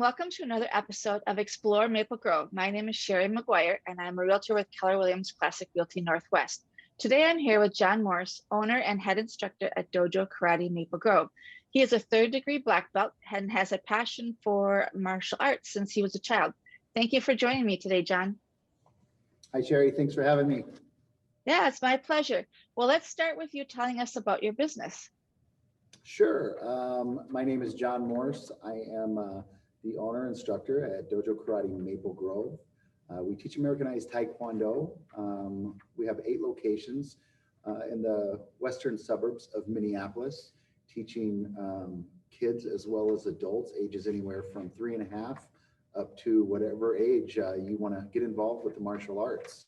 welcome to another episode of Explore Maple Grove. My name is Shari McGuire, and I'm a realtor with Keller Williams Classic Realty Northwest. Today, I'm here with John Morse, owner and head instructor at Dojo Karate Maple Grove. He is a third-degree black belt and has a passion for martial arts since he was a child. Thank you for joining me today, John. Hi, Shari. Thanks for having me. Yeah, it's my pleasure. Well, let's start with you telling us about your business. Sure. My name is John Morse. I am the owner instructor at Dojo Karate Maple Grove. We teach Americanized Taekwondo. We have 8 locations in the western suburbs of Minneapolis, teaching kids as well as adults, ages anywhere from 3.5 up to whatever age you want to get involved with the martial arts.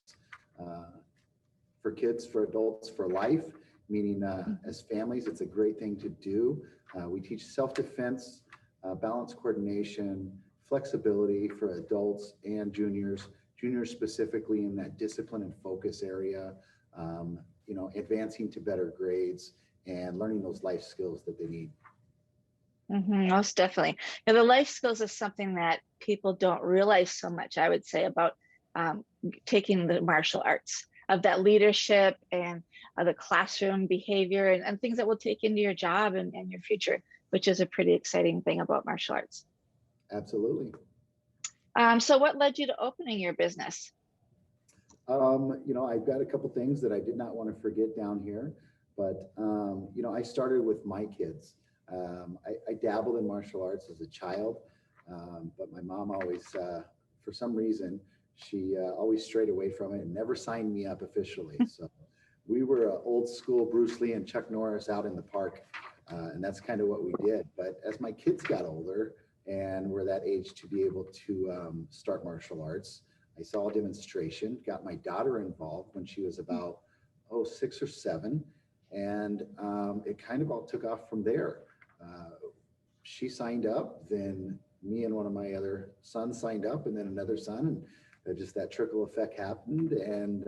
For kids, for adults, for life, meaning as families, it's a great thing to do. We teach self-defense, balance coordination, flexibility for adults and juniors specifically in that discipline and focus area, advancing to better grades and learning those life skills that they need. Most definitely. Now, the life skills is something that people don't realize so much, I would say, about taking the martial arts, of that leadership and the classroom behavior and things that will take into your job and your future, which is a pretty exciting thing about martial arts. Absolutely. So what led you to opening your business? I've got a couple things that I did not want to forget down here, but, I started with my kids. I dabbled in martial arts as a child, but my mom always, for some reason, she always strayed away from it and never signed me up officially. So we were old school Bruce Lee and Chuck Norris out in the park, and that's kind of what we did. But as my kids got older and were that age to be able to start martial arts, I saw a demonstration, got my daughter involved when she was about 6 or 7, and it kind of all took off from there. She signed up, then me and one of my other sons signed up, and then another son, and just that trickle effect happened. And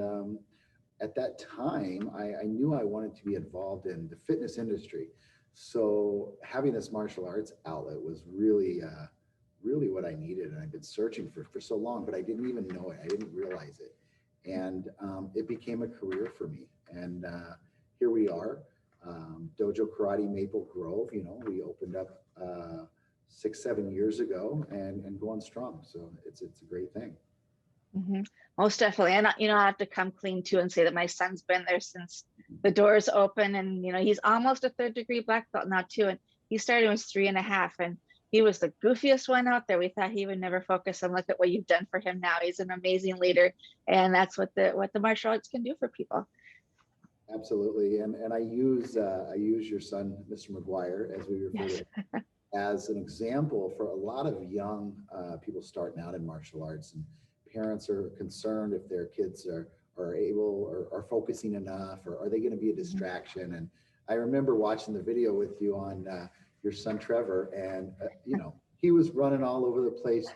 at that time, I knew I wanted to be involved in the fitness industry. So having this martial arts outlet was really what I needed. And I've been searching for so long, but I didn't even know it. I didn't realize it. And it became a career for me. And here we are, Dojo Karate Maple Grove. We opened up 6-7 years ago and going strong. So it's a great thing. Most definitely. And I have to come clean too and say that my son's been there since the doors open, and he's almost a third-degree black belt now too, and he started when he was 3.5, and he was the goofiest one out there. We thought he would never focus, and look at what you've done for him now. He's an amazing leader, and that's what the martial arts can do for people. Absolutely. And I use your son, Mr. McGuire, as we refer to him, as an example for a lot of young people starting out in martial arts. And parents are concerned if their kids are able or are focusing enough, or are they going to be a distraction? And I remember watching the video with you on your son Trevor, and he was running all over the place,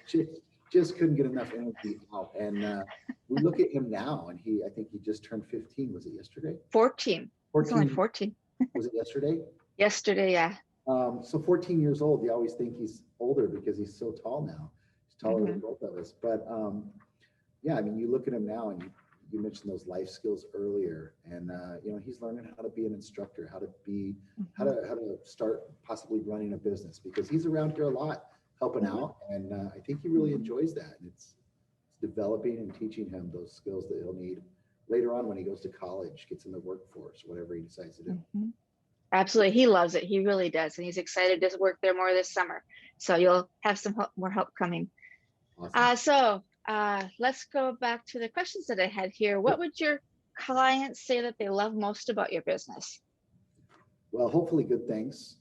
just couldn't get enough energy out. And we look at him now, and I think he just turned 15. Was it yesterday? 14. 14. He's only 14. Was it yesterday? Yesterday, yeah. So 14 years old, you always think he's older because he's so tall now. He's taller than both of us. But you look at him now, and you mentioned those life skills earlier, and he's learning how to be an instructor, how to start possibly running a business, because he's around here a lot helping out, and I think he really enjoys that. And it's developing and teaching him those skills that he'll need later on when he goes to college, gets in the workforce, whatever he decides to do. Absolutely. He loves it. He really does. And he's excited to work there more this summer. So you'll have some more help coming. Awesome. Let's go back to the questions that I had here. What would your clients say that they love most about your business? Well, hopefully good things.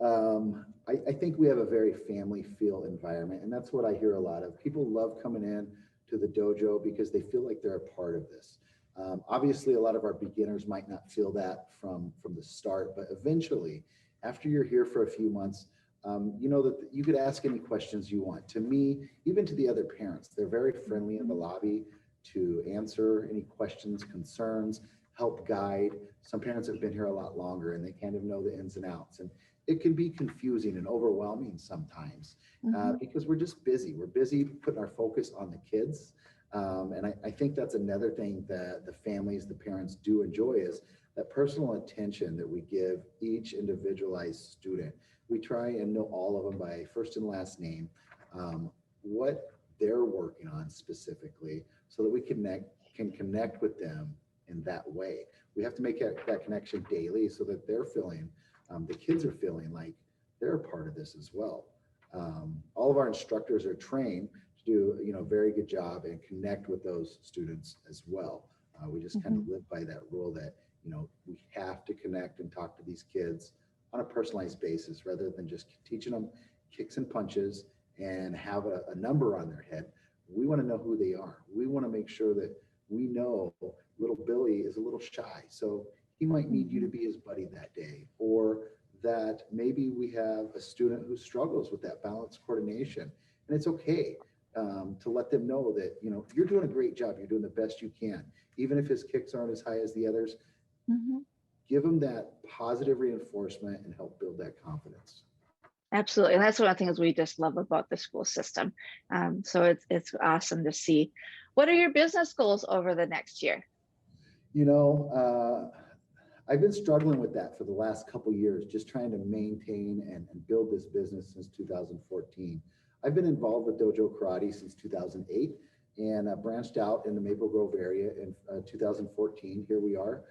I think we have a very family feel environment, and that's what I hear a lot of. People love coming in to the dojo because they feel like they're a part of this. Obviously, a lot of our beginners might not feel that from the start, but eventually, after you're here for a few months, that you could ask any questions you want. To me, even to the other parents, they're very friendly in the lobby to answer any questions, concerns, help guide. some parents have been here a lot longer and they kind of know the ins and outs. And it can be confusing and overwhelming sometimes because we're just busy. We're busy putting our focus on the kids. And I think that's another thing that the families, the parents do enjoy is that personal attention that we give each individualized student. We try and know all of them by first and last name, what they're working on specifically, so that we can connect with them in that way. We have to make that connection daily so that they're feeling, the kids are feeling like they're a part of this as well. All of our instructors are trained to do, a very good job and connect with those students as well. We just kind of live by that rule that, we have to connect and talk to these kids on a personalized basis rather than just teaching them kicks and punches and have a number on their head. We want to know who they are. We want to make sure that we know little Billy is a little shy, so he might need you to be his buddy that day, or that maybe we have a student who struggles with that balance coordination, and it's okay to let them know that you're doing a great job, you're doing the best you can, even if his kicks aren't as high as the others. Give them that positive reinforcement and help build that confidence. Absolutely. And that's one of the things we just love about the school system. So it's awesome to see. What are your business goals over the next year? I've been struggling with that for the last couple of years, just trying to maintain and build this business since 2014. I've been involved with Dojo Karate since 2008 and branched out in the Maple Grove area in 2014. Here we are,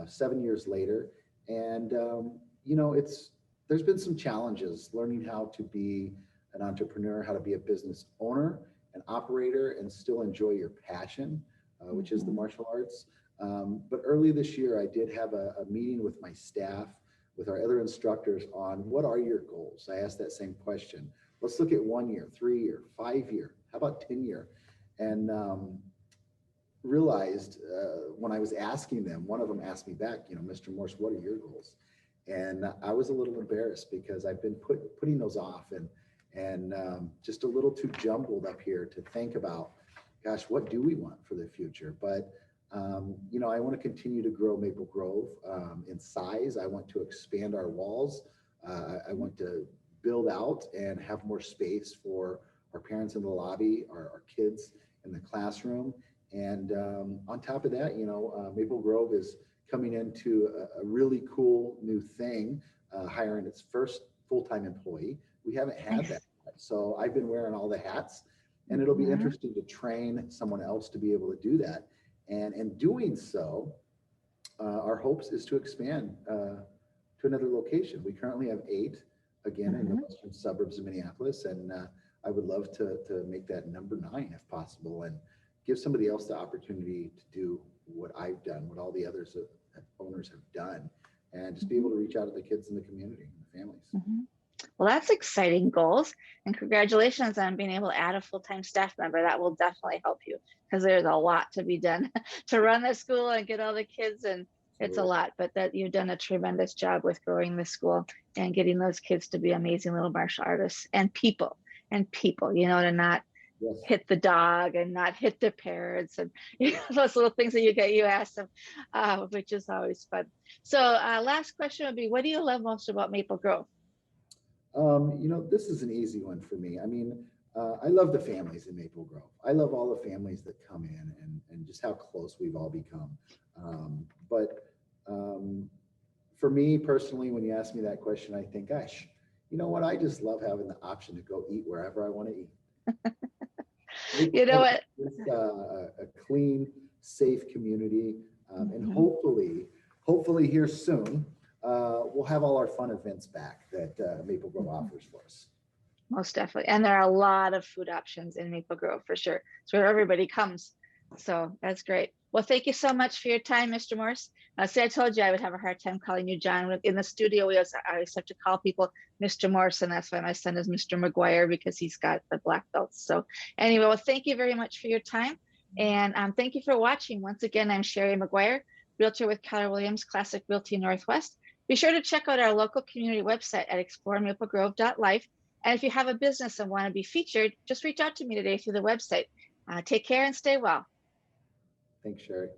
7 years later. And, there's been some challenges learning how to be an entrepreneur, how to be a business owner, an operator, and still enjoy your passion, which is the martial arts. But early this year, I did have a meeting with my staff, with our other instructors on what are your goals? I asked that same question. Let's look at 1 year, 3 year, 5 year, how about 10 year? And realized when I was asking them, one of them asked me back, Mr. Morse, what are your goals? And I was a little embarrassed because I've been putting those off and just a little too jumbled up here to think about, gosh, what do we want for the future? But I want to continue to grow Maple Grove in size. I want to expand our walls. I want to build out and have more space for our parents in the lobby, our kids in the classroom. And on top of that, Maple Grove is coming into a really cool new thing, hiring its first full-time employee. We haven't had that. So I've been wearing all the hats, and it'll be interesting to train someone else to be able to do that. And in doing so, our hopes is to expand to another location. We currently have 8, again, in the western suburbs of Minneapolis, and I would love to make that number 9 if possible, and give somebody else the opportunity to do what I've done, what all the others owners have done, and just be able to reach out to the kids in the community and the families. Well, that's exciting goals, and congratulations on being able to add a full-time staff member. That will definitely help you, because there's a lot to be done to run the school and get all the kids, and it's a lot, but that you've done a tremendous job with growing the school and getting those kids to be amazing little martial artists and people, to not hit the dog and not hit their parents, and those little things that you ask them, which is always fun. So last question would be, what do you love most about Maple Grove? This is an easy one for me. I mean, I love the families in Maple Grove. I love all the families that come in and just how close we've all become. But for me personally, when you ask me that question, I think, gosh, you know what? I just love having the option to go eat wherever I want to eat. You know what? It's a clean, safe community, and hopefully here soon, we'll have all our fun events back that Maple Grove offers for us. Most definitely. And there are a lot of food options in Maple Grove for sure. It's where everybody comes. So that's great. Well, thank you so much for your time, Mr. Morse. See, I told you I would have a hard time calling you John. In the studio, I always have to call people Mr. Morse, and that's why my son is Mr. McGuire, because he's got the black belts. So anyway, well, thank you very much for your time. And thank you for watching. Once again, I'm Shari McGuire, Realtor with Keller Williams Classic Realty Northwest. Be sure to check out our local community website at exploremaplegrove.life. And if you have a business and want to be featured, just reach out to me today through the website. Take care and stay well. Thanks, Shari.